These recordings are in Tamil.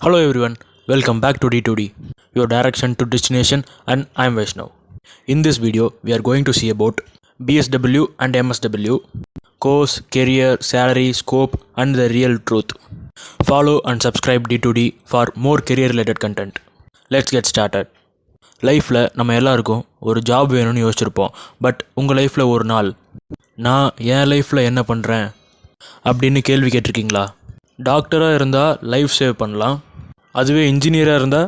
Hello everyone, welcome back to D2D, your direction to destination, and I'm Vaishnav. In this video, we are going to see about BSW and MSW, course, career, salary, scope, and the real truth. Follow and subscribe D2D for more career related content. Let's get started. லைஃப்பில் நம்ம எல்லாருக்கும் ஒரு ஜாப் வேணும்னு யோசிச்சிருப்போம். பட் உங்கள் லைஃப்பில் ஒரு நாள் நான் என் லைஃப்பில் என்ன பண்ணுறேன் அப்படின்னு கேள்வி கேட்டிருக்கீங்களா? டாக்டராக இருந்தால் லைஃப் சேவ் பண்ணலாம், அதுவே இன்ஜினியராக இருந்தால்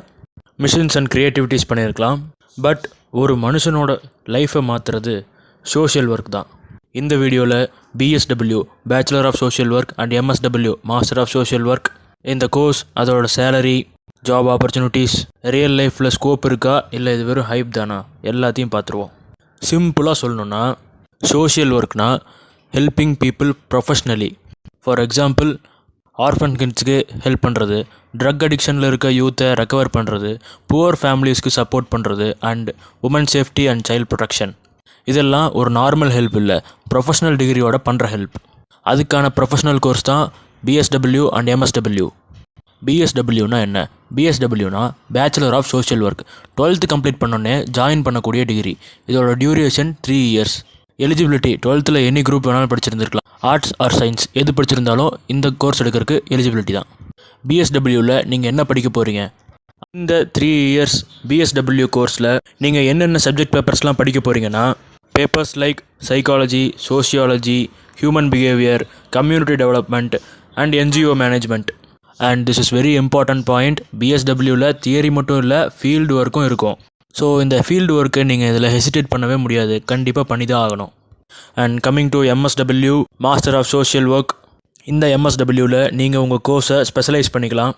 மிஷின்ஸ் அண்ட் க்ரியேட்டிவிட்டிஸ் பண்ணியிருக்கலாம். பட் ஒரு மனுஷனோட லைஃப்பை மாற்றுறது சோஷியல் ஒர்க் தான். இந்த வீடியோவில் BSW bachelor of social work and MSW master of social work, இந்த கோர்ஸ், அதோட சேலரி, ஜாப் ஆப்பர்ச்சுனிட்டிஸ், ரியல் லைஃப்பில் ஸ்கோப் இருக்கா இல்லை இது வெறும் ஹைப் தானா, எல்லாத்தையும் பார்த்துருவோம். சிம்பிளாக சொல்லணுன்னா சோஷியல் ஒர்க்னா helping people professionally. For example, orphan கிட்ஸுக்கு ஹெல்ப் பண்ணுறது, ட்ரக் அடிக்ஷனில் இருக்க யூத்தை ரெக்கவர் பண்ணுறது, புவர் ஃபேமிலிஸ்க்கு சப்போர்ட் பண்ணுறது, and women safety and child protection. இதெல்லாம் ஒரு நார்மல் ஹெல்ப் இல்லை, ப்ரொஃபஷ்னல் டிகிரியோட பண்ணுற ஹெல்ப். அதுக்கான ப்ரொஃபஷ்னல் கோர்ஸ் தான் BSW அண்ட் MSW. BSWனா என்ன? BSWனா bachelor of social work. 12th complete பண்ணோன்னே ஜாயின் பண்ணக்கூடிய டிகிரி. இதோட duration 3 years. Eligibility 12th any group வேணாலும் படிச்சிருந்துருக்கலாம். ஆர்ட்ஸ் ஆர் சயின்ஸ் எது படிச்சிருந்தாலும் இந்த கோர்ஸ் எடுக்கிறதுக்கு எலிஜிபிலிட்டி தான். BSWவில் நீங்கள் என்ன படிக்க போகிறீங்க? இந்த 3 years BSW கோர்ஸில் நீங்கள் என்னென்ன சப்ஜெக்ட் பேப்பர்ஸ்லாம் படிக்க போகிறீங்கன்னா, papers like psychology, sociology, human behaviour, community development and NGO management. And this is very important point, BSWவில் தியரி மட்டும் இல்லை, ஃபீல்டு ஒர்க்கும் இருக்கும். ஸோ இந்த ஃபீல்டு ஒர்க்கை நீங்கள் இதில் ஹெசிடேட் பண்ணவே முடியாது, கண்டிப்பாக பண்ணி தான் ஆகணும். And coming to MSW master of social work, இந்த MSWவில் நீங்கள் உங்கள் கோர்ஸை ஸ்பெஷலைஸ் பண்ணிக்கலாம்.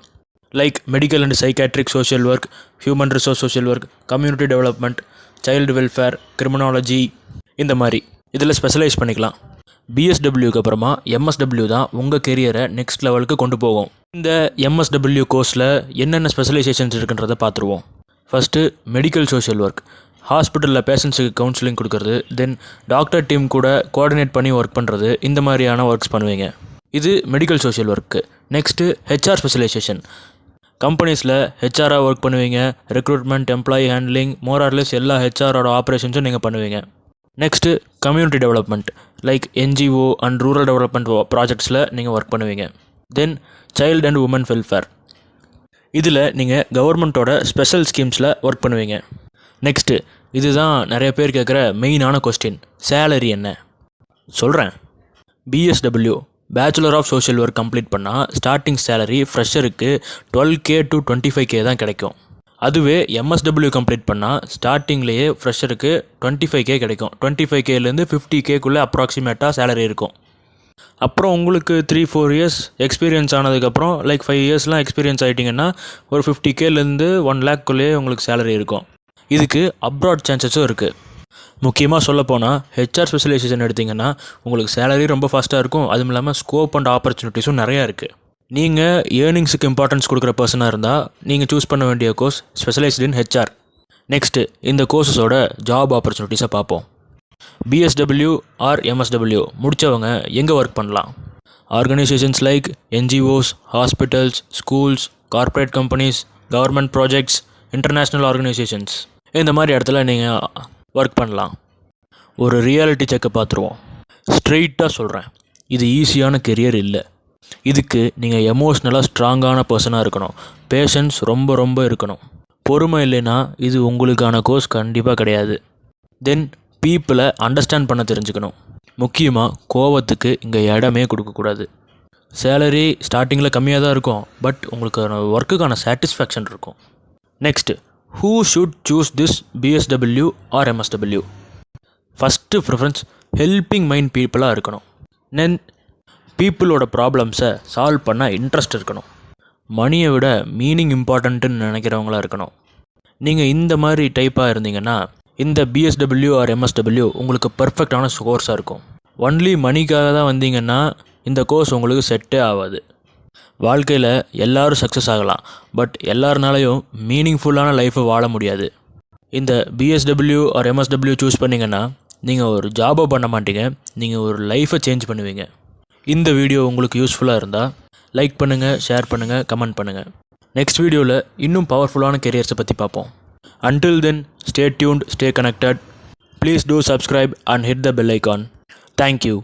Like medical and psychiatric social work, human resource social work, community development, child welfare, criminology, இந்த மாதிரி இதில் ஸ்பெஷலைஸ் பண்ணிக்கலாம். BSWக்கு அப்புறமா MSW தான் உங்கள் கெரியரை நெக்ஸ்ட் லெவலுக்கு கொண்டு போகும். இந்த MSW கோர்ஸில் என்னென்ன ஸ்பெஷலைசேஷன்ஸ் இருக்குன்றதை பார்த்துருவோம். ஃபஸ்ட்டு மெடிக்கல் சோஷியல் ஒர்க், ஹாஸ்பிட்டலில் பேஷண்ட்ஸுக்கு கவுன்சிலிங் கொடுக்கறது, தென் டாக்டர் டீம் கூட கோஆர்டினேட் பண்ணி ஒர்க் பண்ணுறது, இந்த மாதிரியான ஒர்க்ஸ் பண்ணுவீங்க. இது medical social work. Next HR specialisation, கம்பெனிஸில் ஹெச்ஆராக ஒர்க் பண்ணுவீங்க. ரெக்ரூட்மெண்ட், எம்ப்ளாயி ஹேண்ட்லிங், மோரார்லெஸ் எல்லா ஹெச்ஆரோட ஆப்ரேஷன்ஸும் நீங்கள் பண்ணுவீங்க. Next community development, like NGO and rural development ப்ராஜெக்ட்ஸில் நீங்கள் ஒர்க் பண்ணுவீங்க. Then child and women welfare, இதில் நீங்கள் கவர்மெண்ட்டோட ஸ்பெஷல் ஸ்கீம்ஸில் ஒர்க் பண்ணுவீங்க. நெக்ஸ்ட்டு, இதுதான் நிறைய பேர் கேட்குற மெயினான கொஸ்டின், சேலரி என்ன? சொல்கிறேன். BSW bachelor of social work complete பண்ணால் ஸ்டார்டிங் சேலரி ஃப்ரெஷருக்கு 12K to 25K தான் கிடைக்கும். அதுவே MSW கம்ப்ளீட் பண்ணால் ஸ்டார்டிங்லேயே ஃப்ரெஷருக்கு 25K கிடைக்கும். 25Kலேருந்து 50Kக்குள்ளே அப்ராக்சிமேட்டாக சேலரி இருக்கும். அப்புறம் உங்களுக்கு 3-4 years எக்ஸ்பீரியன்ஸ் ஆனதுக்கப்புறம், லைக் 5 yearsலாம் எக்ஸ்பீரியன்ஸ் ஆகிட்டிங்கன்னா ஒரு 50Kலேருந்து 1 lakh உங்களுக்கு சேலரி இருக்கும். இதுக்கு அப்ராட் சான்சஸும் இருக்குது. முக்கியமாக சொல்லப்போனால் HR ஸ்பெஷலைசேஷன் எடுத்திங்கன்னா உங்களுக்கு சேலரி ரொம்ப ஃபாஸ்ட்டாக இருக்கும். அதுவும் இல்லாமல் ஸ்கோப் அண்ட் ஆப்பர்ச்சுனிட்டிஸும் நிறையா இருக்குது. நீங்கள் ஏர்னிங்ஸுக்கு இம்பார்ட்டன்ஸ் கொடுக்குற பர்சனாக இருந்தால் நீங்கள் சூஸ் பண்ண வேண்டிய கோர்ஸ் ஸ்பெஷலைஸ்டு இன் HR. நெக்ஸ்ட்டு, இந்த கோர்ஸஸோட ஜாப் ஆப்பர்ச்சுனிட்டிஸை பார்ப்போம். BSW ஆர் MSW முடித்தவங்க எங்கே ஒர்க் பண்ணலாம்? Organisations like NGOs, hospitals, schools, corporate companies, government projects, international organisations, இந்த மாதிரி இடத்துல நீங்கள் ஒர்க் பண்ணலாம். ஒரு ரியாலிட்டி செக்கை பார்த்துருவோம். ஸ்ட்ரெயிட்டாக சொல்கிறேன், இது ஈஸியான கெரியர் இல்லை. இதுக்கு நீங்கள் எமோஷ்னலாக ஸ்ட்ராங்கான பர்சனாக இருக்கணும். பேஷன்ஸ் ரொம்ப ரொம்ப இருக்கணும். பொறுமை இல்லைன்னா இது உங்களுக்கான கோர்ஸ் கண்டிப்பாக கிடையாது. தென் பீப்புளை அண்டர்ஸ்டாண்ட் பண்ண தெரிஞ்சுக்கணும். முக்கியமாக கோவத்துக்கு இங்கே இடமே கொடுக்கக்கூடாது. சேலரி ஸ்டார்டிங்கில் கம்மியாக தான் இருக்கும், பட் உங்களுக்கு ஒர்க்குக்கான சாட்டிஸ்ஃபேக்ஷன் இருக்கும். Next, who should choose this BSW or MSW? First preference helping mind பீப்புளாக இருக்கணும். தென் பீப்புளோட ப்ராப்ளம்ஸை சால்வ் பண்ண இன்ட்ரெஸ்ட் இருக்கணும். மணியை விட மீனிங் இம்பார்ட்டண்ட்டுன்னு நினைக்கிறவங்களா இருக்கணும். நீங்கள் இந்த மாதிரி டைப்பாக இருந்தீங்கன்னா இந்த BSW ஆர் MSW உங்களுக்கு பர்ஃபெக்டான கோர்ஸாக இருக்கும். ஒன்லி மணிக்காக தான் வந்தீங்கன்னா இந்த கோர்ஸ் உங்களுக்கு செட்டே ஆகாது. வாழ்க்கையில் எல்லோரும் சக்ஸஸ் ஆகலாம், பட் எல்லாருனாலையும் மீனிங்ஃபுல்லான லைஃப்பை வாழ முடியாது. இந்த BSW ஆர் MSW சூஸ் பண்ணிங்கன்னா நீங்கள் ஒரு ஜாபை பண்ண மாட்டீங்க, நீங்கள் ஒரு லைஃப்பை சேஞ்ச் பண்ணுவீங்க. இந்த வீடியோ உங்களுக்கு யூஸ்ஃபுல்லாக இருந்தால் லைக் பண்ணுங்கள், ஷேர் பண்ணுங்கள், கமெண்ட் பண்ணுங்கள். நெக்ஸ்ட் வீடியோவில் இன்னும் பவர்ஃபுல்லான கெரியர்ஸை பற்றி பார்ப்போம். Until then, stay tuned, stay connected. Please do subscribe and hit the bell icon. Thank you.